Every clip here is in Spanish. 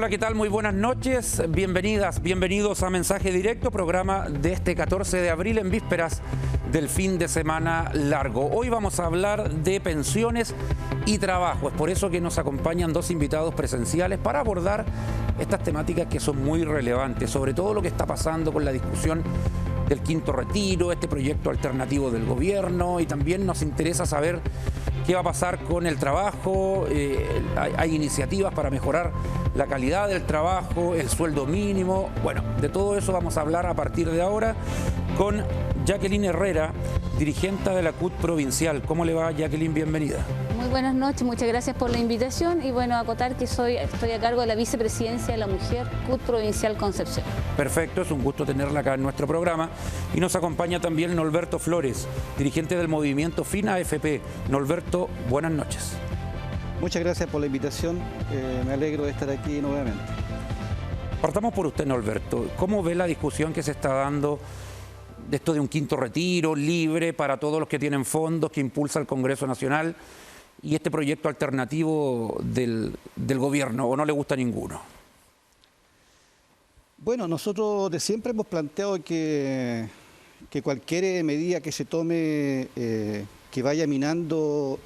Hola, ¿qué tal? Muy buenas noches. Bienvenidas, bienvenidos a Mensaje Directo, programa de este 14 de abril en vísperas del fin de semana largo. Hoy vamos a hablar de pensiones y trabajo. Es por eso que nos acompañan dos invitados presenciales para abordar estas temáticas que son muy relevantes, sobre todo lo que está pasando con la discusión del quinto retiro, este proyecto alternativo del gobierno, y también nos interesa saber qué va a pasar con el trabajo. Hay iniciativas para mejorar la calidad del trabajo, el sueldo mínimo. Bueno, de todo eso vamos a hablar a partir de ahora con Jacqueline Herrera, dirigente de la CUT provincial. ¿Cómo le va, Jacqueline? Bienvenida. Muy buenas noches, muchas gracias por la invitación y bueno, acotar que estoy a cargo de la vicepresidencia de la mujer CUT provincial Concepción. Perfecto, es un gusto tenerla acá en nuestro programa. Y nos acompaña también Norberto Flores, dirigente del movimiento FIN-AFP. Norberto, buenas noches. Muchas gracias por la invitación, me alegro de estar aquí nuevamente. Partamos por usted, Norberto. ¿Cómo ve la discusión que se está dando de esto de un quinto retiro libre para todos los que tienen fondos, que impulsa el Congreso Nacional, y este proyecto alternativo del gobierno, o no le gusta ninguno? Bueno, nosotros de siempre hemos planteado que cualquier medida que se tome que vaya minando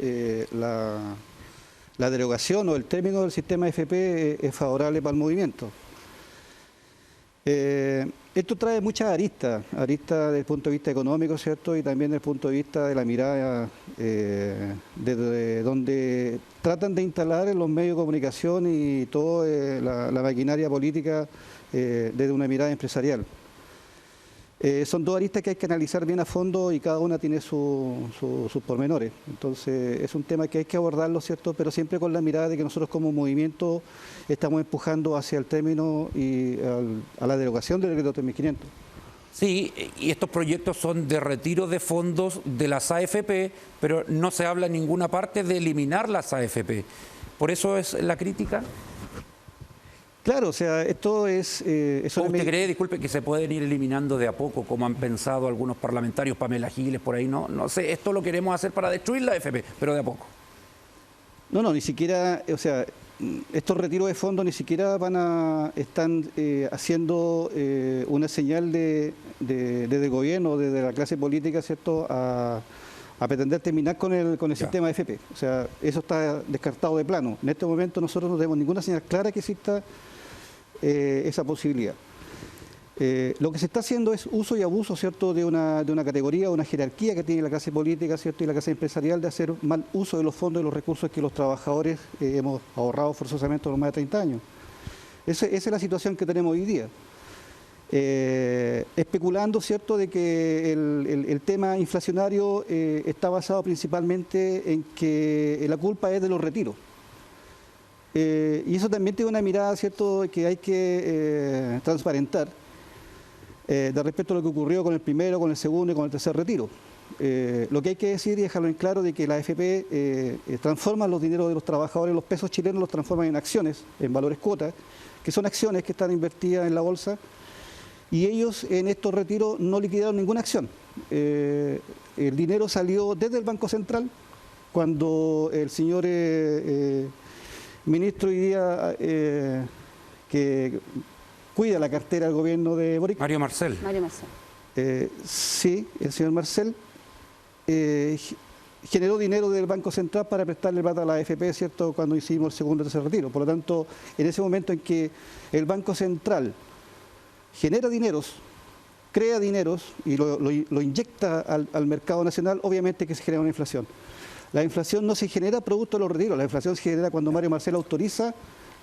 la derogación o el término del sistema AFP es favorable para el movimiento. Esto trae muchas aristas desde el punto de vista económico, ¿cierto? Y también desde el punto de vista de la mirada desde donde tratan de instalar en los medios de comunicación y toda la maquinaria política desde una mirada empresarial. Son dos aristas que hay que analizar bien a fondo y cada una tiene sus pormenores. Entonces es un tema que hay que abordarlo, ¿cierto? Pero siempre con la mirada de que nosotros como movimiento estamos empujando hacia el término y a la derogación del decreto 3.500. Sí, y estos proyectos son de retiro de fondos de las AFP, pero no se habla en ninguna parte de eliminar las AFP. ¿Por eso es la crítica? Claro, o sea, esto es... ¿Usted cree, disculpe, que se pueden ir eliminando de a poco, como han pensado algunos parlamentarios, Pamela Giles, por ahí? No sé, esto lo queremos hacer para destruir la AFP, pero de a poco. No, ni siquiera, o sea, estos retiros de fondos ni siquiera están haciendo una señal desde el gobierno, desde la clase política, ¿cierto?, a pretender terminar con el sistema de AFP. O sea, eso está descartado de plano. En este momento nosotros no tenemos ninguna señal clara que exista esa posibilidad. Lo que se está haciendo es uso y abuso, ¿cierto?, de una categoría, una jerarquía que tiene la clase política, ¿cierto?, y la clase empresarial, de hacer mal uso de los fondos y los recursos que los trabajadores hemos ahorrado forzosamente por más de 30 años. Esa es la situación que tenemos hoy día. Especulando, ¿cierto?, de que el tema inflacionario está basado principalmente en que la culpa es de los retiros. Y eso también tiene una mirada, ¿cierto?, que hay que transparentar de respecto a lo que ocurrió con el primero, con el segundo y con el tercer retiro. Lo que hay que decir y dejarlo en claro de que la AFP transforma los dineros de los trabajadores, los pesos chilenos los transforman en acciones, en valores cuotas, que son acciones que están invertidas en la bolsa, y ellos en estos retiros no liquidaron ninguna acción. El dinero salió desde el Banco Central, cuando el señor ministro hoy día que cuida la cartera del gobierno de Boric. Mario Marcel. Sí, el señor Marcel generó dinero del Banco Central para prestarle plata a la AFP, ¿cierto?, cuando hicimos el segundo y tercer retiro. Por lo tanto, en ese momento en que el Banco Central genera dineros, crea dineros y lo inyecta al mercado nacional, obviamente que se genera una inflación. La inflación no se genera producto de los retiros, la inflación se genera cuando Mario Marcel autoriza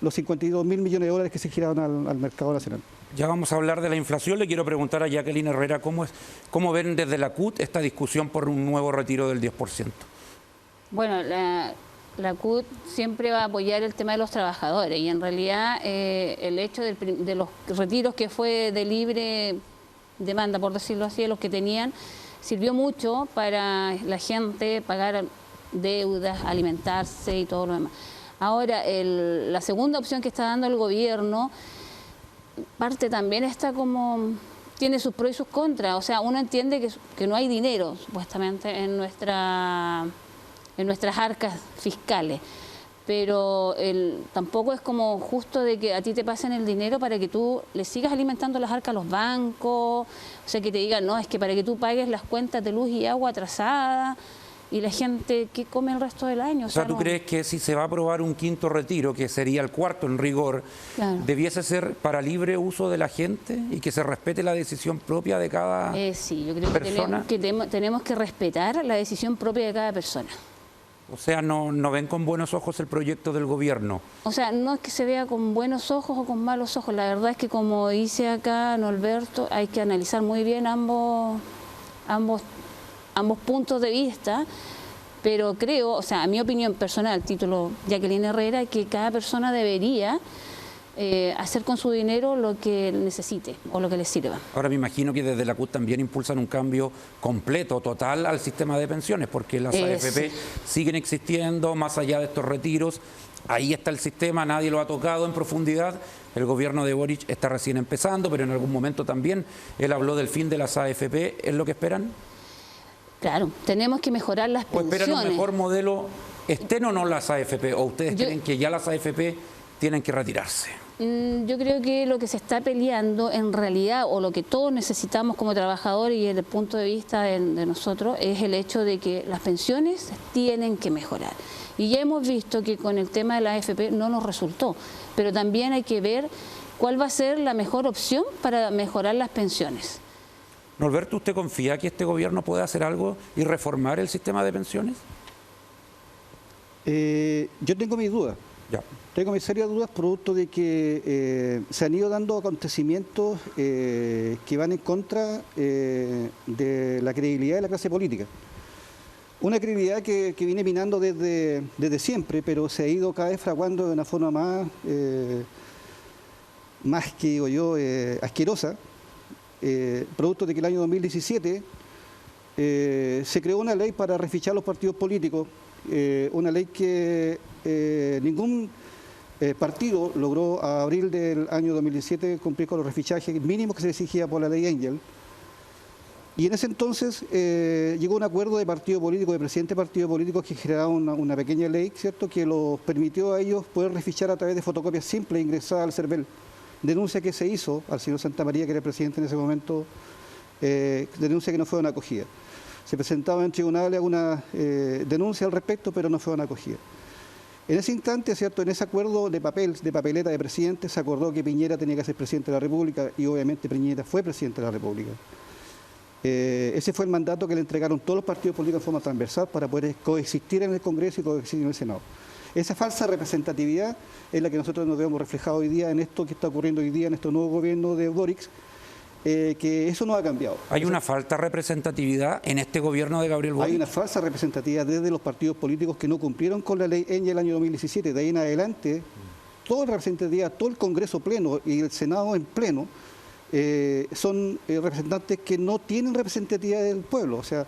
los 52.000 millones de dólares que se giraron al mercado nacional. Ya vamos a hablar de la inflación. Le quiero preguntar a Jacqueline Herrera, ¿cómo ven desde la CUT esta discusión por un nuevo retiro del 10%? Bueno, la CUT siempre va a apoyar el tema de los trabajadores y en realidad el hecho de los retiros que fue de libre demanda, por decirlo así, de los que tenían, sirvió mucho para la gente pagar deudas, alimentarse y todo lo demás. Ahora, la segunda opción que está dando el gobierno, parte también está como, tiene sus pros y sus contras. O sea, uno entiende que no hay dinero, supuestamente, en nuestras arcas fiscales. pero tampoco es como justo de que a ti te pasen el dinero para que tú le sigas alimentando las arcas a los bancos, o sea, que te digan, no, es que para que tú pagues las cuentas de luz y agua atrasadas, y la gente, ¿qué come el resto del año? O sea, ¿tú no... crees que si se va a aprobar un quinto retiro, que sería el cuarto en rigor, Claro. debiese ser para libre uso de la gente y que se respete la decisión propia de cada Sí, yo creo persona? que tenemos que respetar la decisión propia de cada persona. O sea, no ven con buenos ojos el proyecto del gobierno. O sea, no es que se vea con buenos ojos o con malos ojos. La verdad es que, como dice acá Norberto, hay que analizar muy bien ambos puntos de vista, pero creo, o sea, a mi opinión personal, título Jacqueline Herrera, que cada persona debería hacer con su dinero lo que necesite o lo que le sirva. Ahora me imagino que desde la CUT también impulsan un cambio completo, total al sistema de pensiones, porque las AFP siguen existiendo más allá de estos retiros. Ahí está el sistema, nadie lo ha tocado en profundidad. El gobierno de Boric está recién empezando, pero en algún momento también él habló del fin de las AFP. ¿Es lo que esperan? Claro, tenemos que mejorar las ¿O pensiones. esperan un mejor modelo, estén o no las AFP? ¿O ustedes creen que ya las AFP tienen que retirarse? Yo creo que lo que se está peleando en realidad, o lo que todos necesitamos como trabajadores y desde el punto de vista de nosotros, es el hecho de que las pensiones tienen que mejorar. Y ya hemos visto que con el tema de la AFP no nos resultó, pero también hay que ver cuál va a ser la mejor opción para mejorar las pensiones. Norberto, ¿usted confía que este gobierno puede hacer algo y reformar el sistema de pensiones? Yo tengo mis dudas. Ya. Tengo mis serias dudas producto de que se han ido dando acontecimientos que van en contra de la credibilidad de la clase política. Una credibilidad que viene minando desde siempre, pero se ha ido cada vez fraguando de una forma más que digo yo, asquerosa, producto de que el año 2017 se creó una ley para refichar los partidos políticos, una ley que ningún partido logró a abril del año 2017 cumplir con los refichajes mínimos que se exigía por la ley Engel. Y en ese entonces llegó un acuerdo de partido político, de presidente de partido político, que generaba una pequeña ley, ¿cierto?, que los permitió a ellos poder refichar a través de fotocopias simples ingresadas al CERVEL. Denuncia que se hizo al señor Santamaría, que era el presidente en ese momento, denuncia que no fue una acogida. Se presentaba en tribunales alguna denuncia al respecto, pero no fue una acogida. En ese instante, ¿cierto?, en ese acuerdo de papeleta de presidente, se acordó que Piñera tenía que ser presidente de la República, y obviamente Piñera fue presidente de la República. Ese fue el mandato que le entregaron todos los partidos políticos en forma transversal para poder coexistir en el Congreso y coexistir en el Senado. Esa falsa representatividad es la que nosotros nos vemos reflejado hoy día en esto que está ocurriendo hoy día en este nuevo gobierno de Boric, que eso no ha cambiado. ¿Hay una falta de representatividad en este gobierno de Gabriel Boric? Hay una falsa representatividad desde los partidos políticos que no cumplieron con la ley en el año 2017. De ahí en adelante, toda la representatividad, todo el Congreso pleno y el Senado en pleno, son representantes que no tienen representatividad del pueblo. O sea,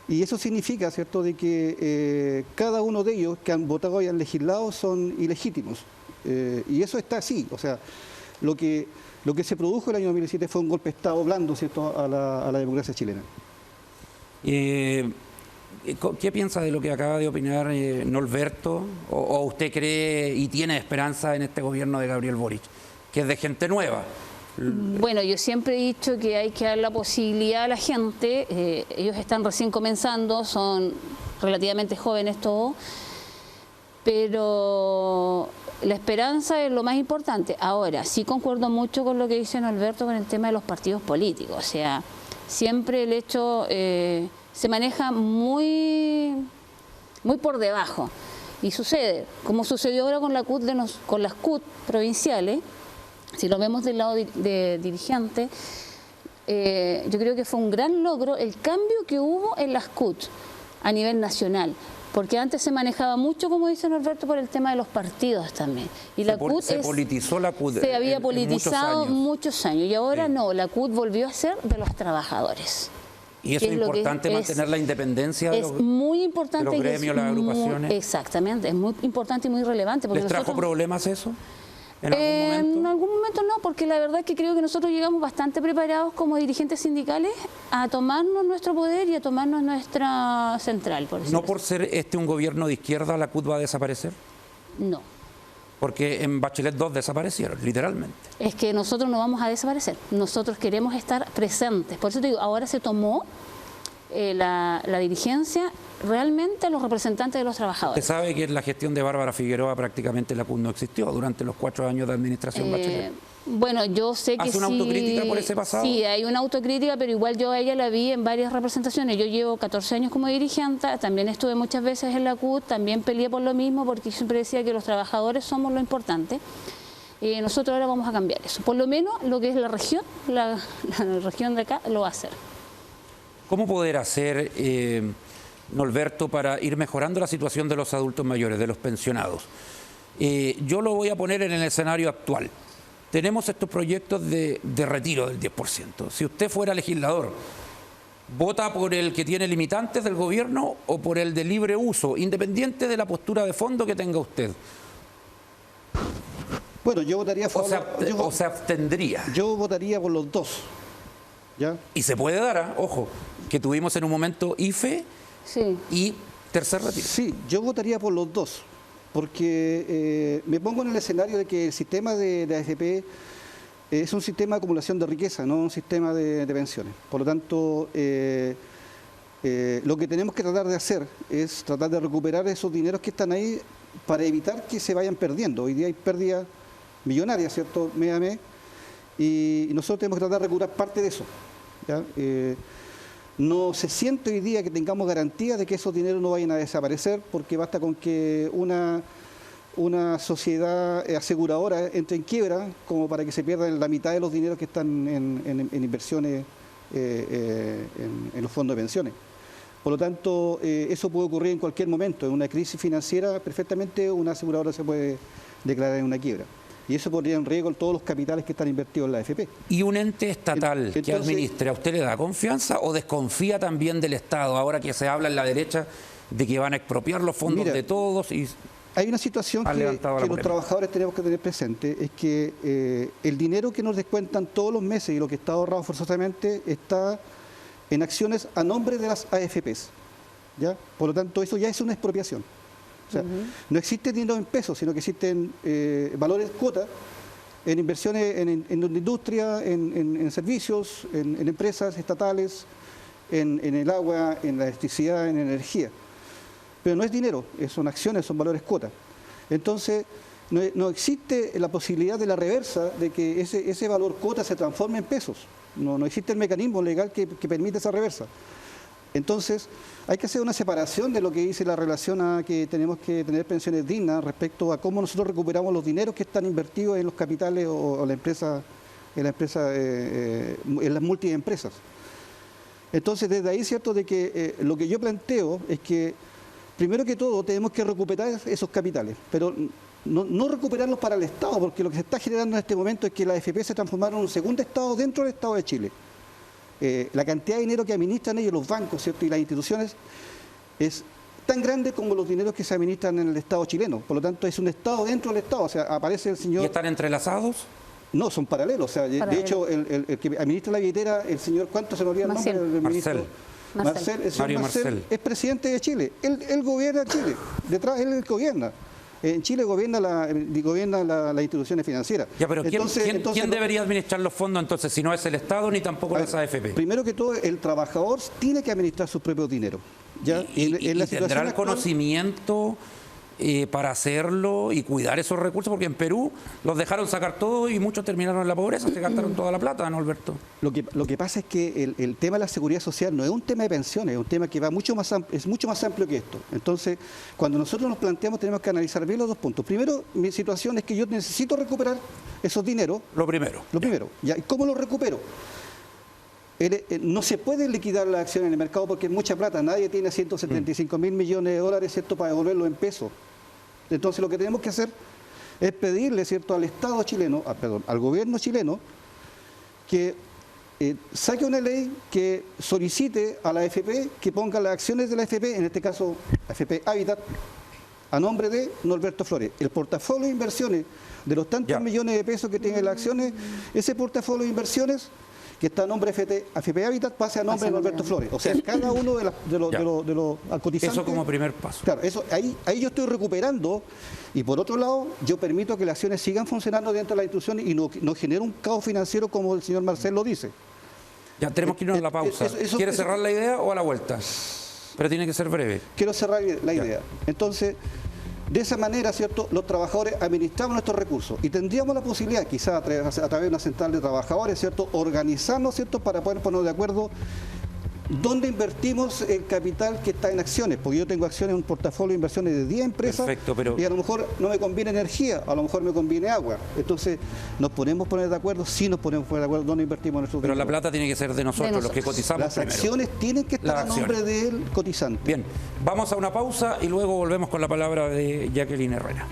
y eso significa, ¿cierto?, de que cada uno de ellos que han votado y han legislado son ilegítimos. Y eso está así. O sea, lo que se produjo el año 2017 fue un golpe de Estado blando, ¿cierto?, a la democracia chilena. ¿Qué piensa de lo que acaba de opinar Norberto? ¿O usted cree y tiene esperanza en este gobierno de Gabriel Boric, que es de gente nueva? Bueno, yo siempre he dicho que hay que dar la posibilidad a la gente. Ellos están recién comenzando, son relativamente jóvenes todos, pero la esperanza es lo más importante. Ahora, sí concuerdo mucho con lo que dice Norberto con el tema de los partidos políticos. O sea, siempre el hecho se maneja muy por debajo. Y sucede, como sucedió ahora con con las CUT provinciales. Si lo vemos del lado de dirigente, yo creo que fue un gran logro el cambio que hubo en las CUT a nivel nacional, porque antes se manejaba mucho, como dice Norberto, por el tema de los partidos también. Y la CUT se politizó la CUT. Se había politizado muchos años y ahora sí. No, la CUT volvió a ser de los trabajadores. Y eso es importante, mantener la independencia de los, muy importante, de los gremios, las agrupaciones. Exactamente, es muy importante y muy relevante. Porque ¿Les trajo problemas eso? ¿En algún momento no, porque la verdad es que creo que nosotros llegamos bastante preparados como dirigentes sindicales a tomarnos nuestro poder y a tomarnos nuestra central. ¿No por ser un gobierno de izquierda la CUT va a desaparecer? No. Porque en Bachelet 2 desaparecieron, literalmente. Es que nosotros no vamos a desaparecer, nosotros queremos estar presentes. Por eso te digo, ahora se tomó la dirigencia realmente a los representantes de los trabajadores. Usted sabe que en la gestión de Bárbara Figueroa prácticamente la CUT no existió durante los 4 años de administración Bachelet. Bueno, yo sé que ¿Hace una autocrítica por ese pasado? Sí, hay una autocrítica, pero igual yo a ella la vi en varias representaciones. Yo llevo 14 años como dirigente, también estuve muchas veces en la CUT, también peleé por lo mismo, porque siempre decía que los trabajadores somos lo importante. Nosotros ahora vamos a cambiar eso. Por lo menos lo que es la región de acá lo va a hacer. ¿Cómo poder hacer, Norberto, para ir mejorando la situación de los adultos mayores, de los pensionados? Yo lo voy a poner en el escenario actual. Tenemos estos proyectos de retiro del 10%. Si usted fuera legislador, ¿vota por el que tiene limitantes del gobierno o por el de libre uso, independiente de la postura de fondo que tenga usted? Bueno, yo votaría a favor. O se abstendría. Yo votaría por los dos. ¿Ya? Y se puede dar, ojo, que tuvimos en un momento IFE y tercer retiro. Sí, yo votaría por los dos, porque me pongo en el escenario de que el sistema de AFP es un sistema de acumulación de riqueza, no un sistema de pensiones. Por lo tanto, lo que tenemos que tratar de hacer es tratar de recuperar esos dineros que están ahí para evitar que se vayan perdiendo. Hoy día hay pérdidas millonarias, ¿cierto?, mes a mes, y nosotros tenemos que tratar de recuperar parte de eso. ¿Ya? No se siente hoy día que tengamos garantía de que esos dineros no vayan a desaparecer, porque basta con que una sociedad aseguradora entre en quiebra como para que se pierdan la mitad de los dineros que están en inversiones en los fondos de pensiones. Por lo tanto, eso puede ocurrir en cualquier momento. En una crisis financiera, perfectamente una aseguradora se puede declarar en una quiebra. Y eso pondría en riesgo todos los capitales que están invertidos en la AFP. ¿Y un ente estatal que administre, a usted le da confianza o desconfía también del Estado, ahora que se habla en la derecha de que van a expropiar los fondos de todos? Y hay una situación que los trabajadores tenemos que tener presente, es que el dinero que nos descuentan todos los meses y lo que está ahorrado forzosamente está en acciones a nombre de las AFPs. ¿Ya? Por lo tanto, eso ya es una expropiación. O sea, no existe dinero en pesos, sino que existen valores cuotas en inversiones en industria, en servicios, en empresas estatales, en el agua, en la electricidad, en energía. Pero no es dinero, son acciones, son valores cuotas. Entonces, no existe la posibilidad de la reversa de que ese valor cuota se transforme en pesos. No existe el mecanismo legal que permite esa reversa. Entonces, hay que hacer una separación de lo que dice la relación a que tenemos que tener pensiones dignas respecto a cómo nosotros recuperamos los dineros que están invertidos en los capitales o en las multiempresas. Entonces, desde ahí, cierto, de que lo que yo planteo es que, primero que todo, tenemos que recuperar esos capitales, pero no recuperarlos para el Estado, porque lo que se está generando en este momento es que la AFP se transformaron en un segundo Estado dentro del Estado de Chile. La cantidad de dinero que administran ellos, los bancos, ¿cierto?, y las instituciones, es tan grande como los dineros que se administran en el Estado chileno. Por lo tanto, es un Estado dentro del Estado. O sea, aparece el señor... ¿Y están entrelazados? No, son paralelos. O sea, de hecho, el que administra la billetera, el señor, ¿cuánto se me olvida el nombre del ministro? Marcel. El señor Marcel es presidente de Chile. Él gobierna Chile. Detrás él gobierna. En Chile gobierna las instituciones financieras. Ya, pero ¿quién debería administrar los fondos entonces, si no es el Estado ni tampoco las AFP? Primero que todo, el trabajador tiene que administrar sus propios dineros. ¿Ya? ¿Y tendrá el conocimiento para hacerlo y cuidar esos recursos? Porque en Perú los dejaron sacar todo y muchos terminaron en la pobreza, se gastaron toda la plata, ¿no, Alberto? Lo que pasa es que el tema de la seguridad social no es un tema de pensiones, es un tema que es mucho más amplio que esto. Entonces, cuando nosotros nos planteamos, tenemos que analizar bien los dos puntos. Primero, mi situación es que yo necesito recuperar esos dineros. Lo primero. ¿Ya? ¿Y cómo lo recupero? No se puede liquidar la acción en el mercado porque es mucha plata. Nadie tiene 175.000 millones de dólares, ¿cierto?, para devolverlo en pesos. Entonces, lo que tenemos que hacer es pedirle, ¿cierto?, al Estado chileno, al gobierno chileno, que saque una ley que solicite a la AFP que ponga las acciones de la AFP, en este caso AFP Habitat, a nombre de Norberto Flores. El portafolio de inversiones de los tantos millones de pesos que tienen las acciones, ese portafolio de inversiones, que está a nombre de AFP Habitat pase a nombre de Norberto Flores. O sea, cada uno de los cotizantes. Eso como primer paso. Claro, ahí yo estoy recuperando, y por otro lado, yo permito que las acciones sigan funcionando dentro de la institución y no genere un caos financiero como el señor Marcel lo dice. Ya tenemos que irnos a la pausa. ¿Quiere cerrar la idea o a la vuelta? Pero tiene que ser breve. Quiero cerrar la idea. Entonces, de esa manera, ¿cierto?, los trabajadores administramos nuestros recursos y tendríamos la posibilidad, quizás a través de una central de trabajadores, ¿cierto?, organizarnos, ¿cierto?, para poder ponernos de acuerdo dónde invertimos el capital que está en acciones, porque yo tengo acciones en un portafolio de inversiones de 10 empresas. Perfecto, pero... y a lo mejor no me conviene energía, a lo mejor me conviene agua. Entonces, ¿nos podemos poner de acuerdo? Sí nos podemos poner de acuerdo dónde invertimos nuestros Pero dinero. la plata tiene que ser de nosotros, los que cotizamos Las primero. acciones tienen que estar a nombre del cotizante. Bien, vamos a una pausa y luego volvemos con la palabra de Jacqueline Herrera.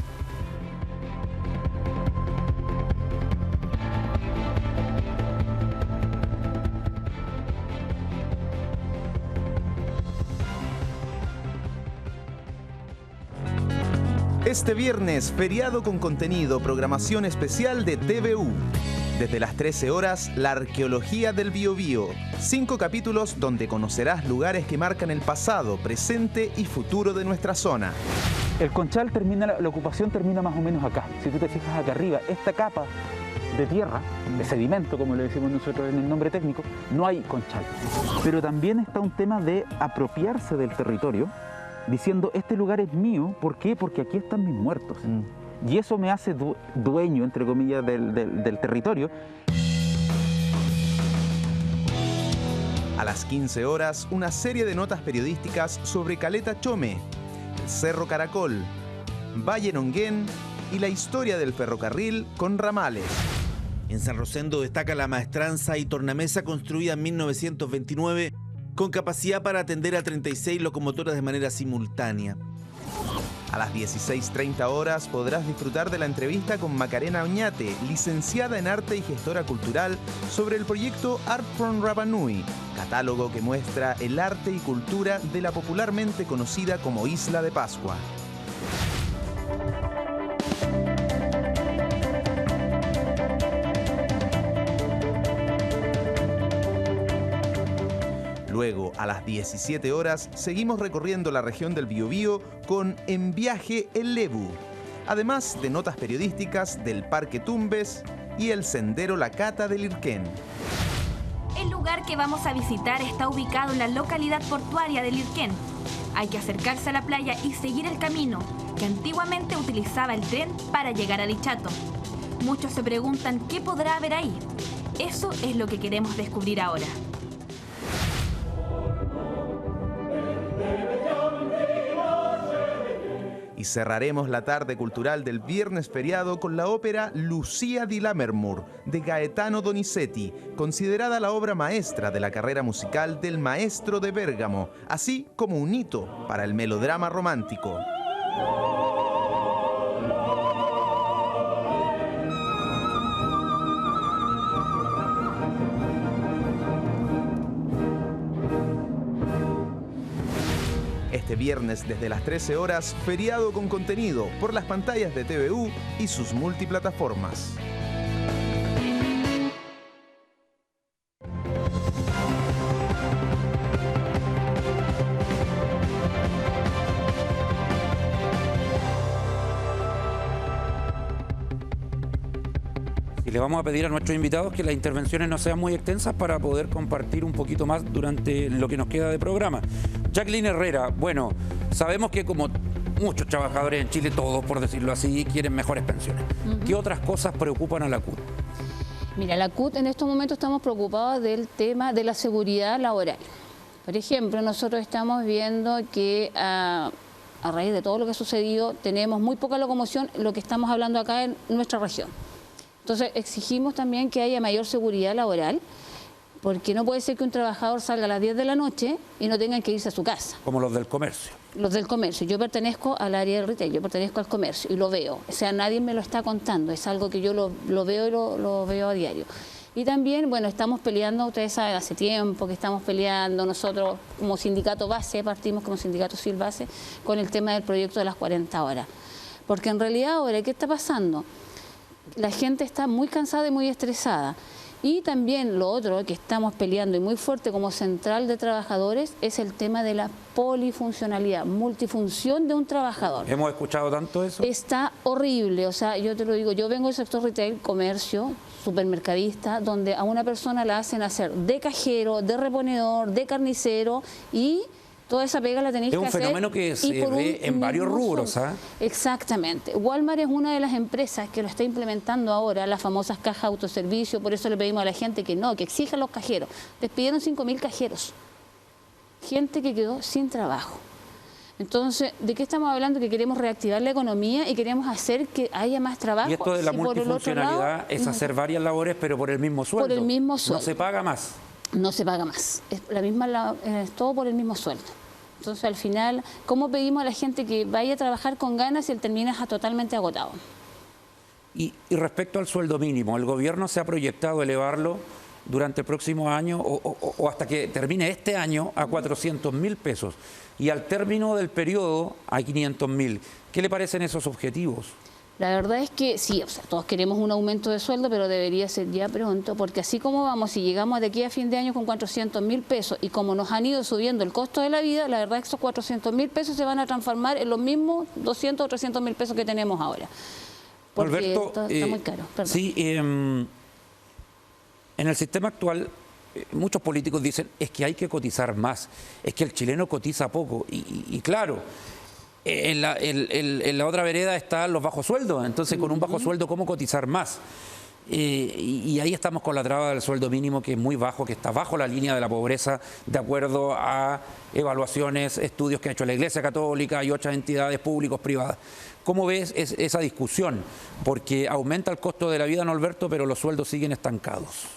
Este viernes, feriado con contenido, programación especial de TVU. Desde las 13 horas, la arqueología del Biobío. 5 capítulos donde conocerás lugares que marcan el pasado, presente y futuro de nuestra zona. El conchal termina, la ocupación termina más o menos acá. Si tú te fijas acá arriba, esta capa de tierra, de sedimento, como le decimos nosotros en el nombre técnico, no hay conchal. Pero también está un tema de apropiarse del territorio, diciendo, este lugar es mío. ¿Por qué? Porque aquí están mis muertos. Y eso me hace dueño, entre comillas, del territorio. A las 15 horas, una serie de notas periodísticas sobre Caleta Chome, el Cerro Caracol, Valle Nonguén y la historia del ferrocarril con ramales. En San Rosendo destaca la maestranza y tornamesa construida en 1929 con capacidad para atender a 36 locomotoras de manera simultánea. A las 16:30 horas podrás disfrutar de la entrevista con Macarena Oñate, licenciada en Arte y gestora cultural, sobre el proyecto Art from Rapa Nui, catálogo que muestra el arte y cultura de la popularmente conocida como Isla de Pascua. Luego, a las 17 horas, seguimos recorriendo la región del Biobío con En Viaje el Lebu, además de notas periodísticas del Parque Tumbes y el Sendero La Cata del Irquén. El lugar que vamos a visitar está ubicado en la localidad portuaria del Irquén. Hay que acercarse a la playa y seguir el camino que antiguamente utilizaba el tren para llegar a Dichato. Muchos se preguntan qué podrá haber ahí. Eso es lo que queremos descubrir ahora. Y cerraremos la tarde cultural del viernes feriado con la ópera Lucía di Lammermoor de Gaetano Donizetti, considerada la obra maestra de la carrera musical del maestro de Bérgamo, así como un hito para el melodrama romántico. Este viernes desde las 13 horas, feriado con contenido por las pantallas de TVU y sus multiplataformas. Y le vamos a pedir a nuestros invitados que las intervenciones no sean muy extensas para poder compartir un poquito más durante lo que nos queda de programa. Jacqueline Herrera, bueno, sabemos que como muchos trabajadores en Chile, todos por decirlo así, quieren mejores pensiones. ¿Qué otras cosas preocupan a la CUT? Mira, la CUT en estos momentos estamos preocupados del tema de la seguridad laboral. Por ejemplo, nosotros estamos viendo que a raíz de todo lo que ha sucedido tenemos muy poca locomoción, lo que estamos hablando acá en nuestra región. Entonces exigimos también que haya mayor seguridad laboral, porque no puede ser que un trabajador salga a las 10 de la noche y no tengan que irse a su casa. Como los del comercio. Los del comercio. Yo pertenezco al área del retail, yo pertenezco al comercio y lo veo. O sea, nadie me lo está contando, es algo que yo lo veo y lo veo a diario. Y también, bueno, estamos peleando, ustedes saben, hace tiempo que estamos peleando nosotros como sindicato base, partimos como sindicato civil base, con el tema del proyecto de las 40 horas. Porque en realidad ahora, ¿qué está pasando? La gente está muy cansada y muy estresada. Y también lo otro que estamos peleando y muy fuerte como central de trabajadores es el tema de la polifuncionalidad, multifunción de un trabajador. ¿Hemos escuchado tanto eso? Está horrible, o sea, yo te lo digo, yo vengo del sector retail, comercio, supermercadista, donde a una persona la hacen hacer de cajero, de reponedor, de carnicero y toda esa pega la tenéis que hacer. Es un fenómeno que se ve en varios rubros, ¿ah? Exactamente. Walmart es una de las empresas que lo está implementando ahora, las famosas cajas autoservicio, por eso le pedimos a la gente que no, que exijan los cajeros. Despidieron 5.000 cajeros. Gente que quedó sin trabajo. Entonces, ¿de qué estamos hablando? Que queremos reactivar la economía y queremos hacer que haya más trabajo. Y esto de la si por el otro multifuncionalidad lado, es hacer varias labores, pero por el mismo sueldo. Por el mismo sueldo. No se paga más. No se paga más. Es todo por el mismo sueldo. Entonces, al final, ¿cómo pedimos a la gente que vaya a trabajar con ganas y él termina totalmente agotado? Y respecto al sueldo mínimo, ¿el gobierno se ha proyectado elevarlo durante el próximo año o hasta que termine este año a 400.000 pesos? Y al término del periodo a 500.000. ¿Qué le parecen esos objetivos? La verdad es que sí, o sea, todos queremos un aumento de sueldo, pero debería ser ya pronto, porque así como vamos, si llegamos de aquí a fin de año con 400.000 pesos y como nos han ido subiendo el costo de la vida, la verdad es que esos 400.000 pesos se van a transformar en los mismos 200 o 300.000 pesos que tenemos ahora. Porque Alberto, está muy caro. Perdón. Sí, en el sistema actual muchos políticos dicen es que hay que cotizar más, es que el chileno cotiza poco y claro, en la otra vereda están los bajos sueldos, entonces con un bajo sueldo, ¿cómo cotizar más? Y ahí estamos con la traba del sueldo mínimo, que es muy bajo, que está bajo la línea de la pobreza, de acuerdo a evaluaciones, estudios que ha hecho la Iglesia Católica y otras entidades públicas, privadas. ¿Cómo ves esa discusión? Porque aumenta el costo de la vida, ¿no, Alberto?, pero los sueldos siguen estancados.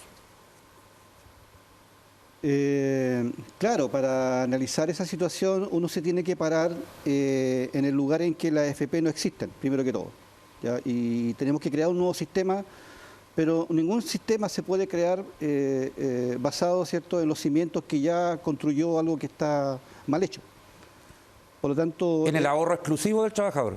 Claro, para analizar esa situación uno se tiene que parar en el lugar en que las AFP no existen, primero que todo, ¿ya? Y tenemos que crear un nuevo sistema, pero ningún sistema se puede crear basado, ¿cierto?, en los cimientos que ya construyó algo que está mal hecho. Por lo tanto... En el ahorro exclusivo del trabajador.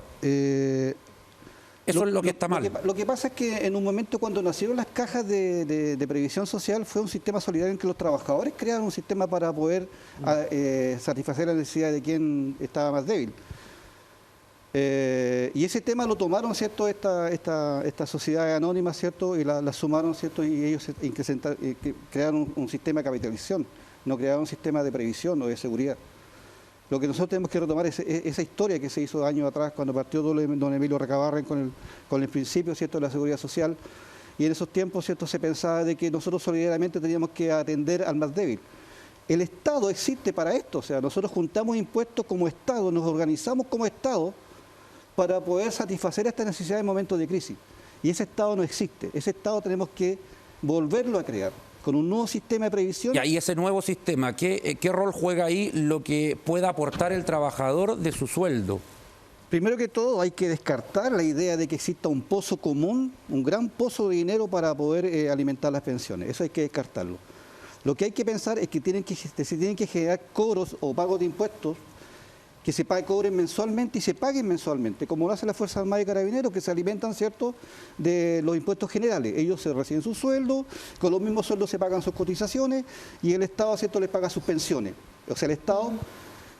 Eso es lo que está mal. Lo que pasa es que en un momento cuando nacieron las cajas de previsión social fue un sistema solidario en que los trabajadores crearon un sistema para poder satisfacer las necesidades de quien estaba más débil. Y ese tema lo tomaron, ¿cierto?, esta sociedad anónima, ¿cierto?, y la sumaron, ¿cierto?, y ellos crearon un sistema de capitalización, no crearon un sistema de previsión o de seguridad. Lo que nosotros tenemos que retomar es esa historia que se hizo años atrás cuando partió don Emilio Recabarren con el principio, ¿cierto?, de la seguridad social, y en esos tiempos, ¿cierto?, se pensaba de que nosotros solidariamente teníamos que atender al más débil. El Estado existe para esto, o sea, nosotros juntamos impuestos como Estado, nos organizamos como Estado para poder satisfacer estas necesidades en momentos de crisis. Y ese Estado no existe, ese Estado tenemos que volverlo a crear con un nuevo sistema de previsión. Y ese nuevo sistema, ¿qué rol juega ahí lo que pueda aportar el trabajador de su sueldo? Primero que todo hay que descartar la idea de que exista un pozo común, un gran pozo de dinero para poder alimentar las pensiones. Eso hay que descartarlo. Lo que hay que pensar es que se tienen que generar cobros o pagos de impuestos que se cobren mensualmente y se paguen mensualmente, como lo hace la Fuerza Armada y Carabineros, que se alimentan, ¿cierto?, de los impuestos generales. Ellos se reciben su sueldo, con los mismos sueldos se pagan sus cotizaciones y el Estado, ¿cierto?, les paga sus pensiones. O sea, el Estado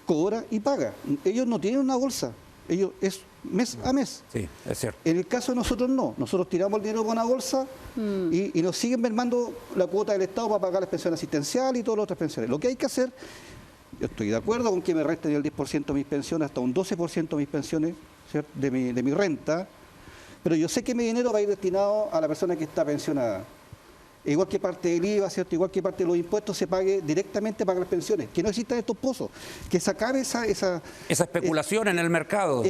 cobra y paga. Ellos no tienen una bolsa, ellos es mes a mes. Sí, es cierto. En el caso de nosotros no, nosotros tiramos el dinero con una bolsa y nos siguen mermando la cuota del Estado para pagar las pensiones asistenciales y todas las otras pensiones. Lo que hay que hacer... Yo estoy de acuerdo con que me resten el 10% de mis pensiones, hasta un 12% de mis pensiones, ¿cierto?, de mi renta, pero yo sé que mi dinero va a ir destinado a la persona que está pensionada. Igual que parte del IVA, ¿cierto?, igual que parte de los impuestos se pague directamente para las pensiones, que no existan estos pozos, que se acabe esa especulación en el mercado.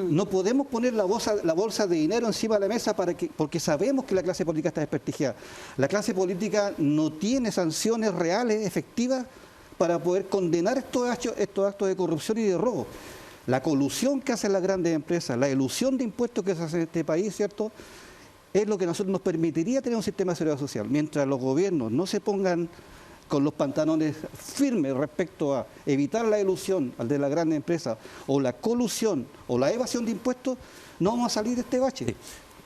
No podemos poner la bolsa de dinero encima de la mesa porque sabemos que la clase política está desprestigiada. La clase política no tiene sanciones reales, efectivas, para poder condenar estos actos de corrupción y de robo. La colusión que hacen las grandes empresas, la elusión de impuestos que se hace en este país, ¿cierto?, es lo que a nosotros nos permitiría tener un sistema de seguridad social. Mientras los gobiernos no se pongan con los pantalones firmes respecto a evitar la elusión de las grandes empresas o la colusión o la evasión de impuestos, no vamos a salir de este bache. Sí.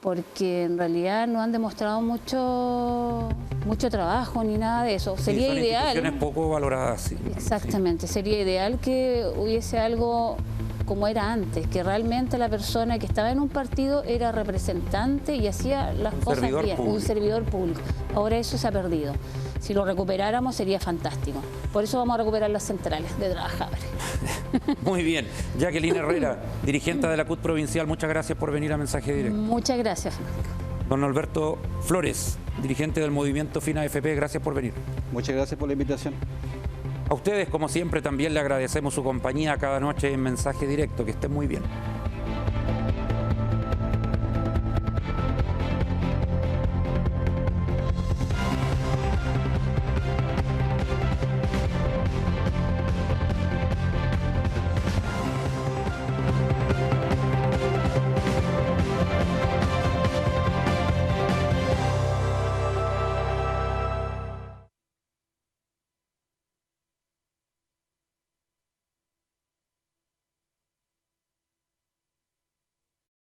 porque en realidad no han demostrado mucho trabajo ni nada de eso. Sería son ideal. instituciones poco valoradas. Sí. Exactamente, sería ideal que hubiese algo como era antes, que realmente la persona que estaba en un partido era representante y hacía las cosas bien, un servidor público. Ahora eso se ha perdido. Si lo recuperáramos sería fantástico. Por eso vamos a recuperar las centrales de trabajadores. Muy bien. Jacqueline Herrera, dirigente de la CUT provincial, muchas gracias por venir a Mensaje Directo. Muchas gracias, Franco. Don Alberto Flores, dirigente del movimiento FINAFP, gracias por venir. Muchas gracias por la invitación. A ustedes, como siempre, también le agradecemos su compañía cada noche en Mensaje Directo. Que estén muy bien.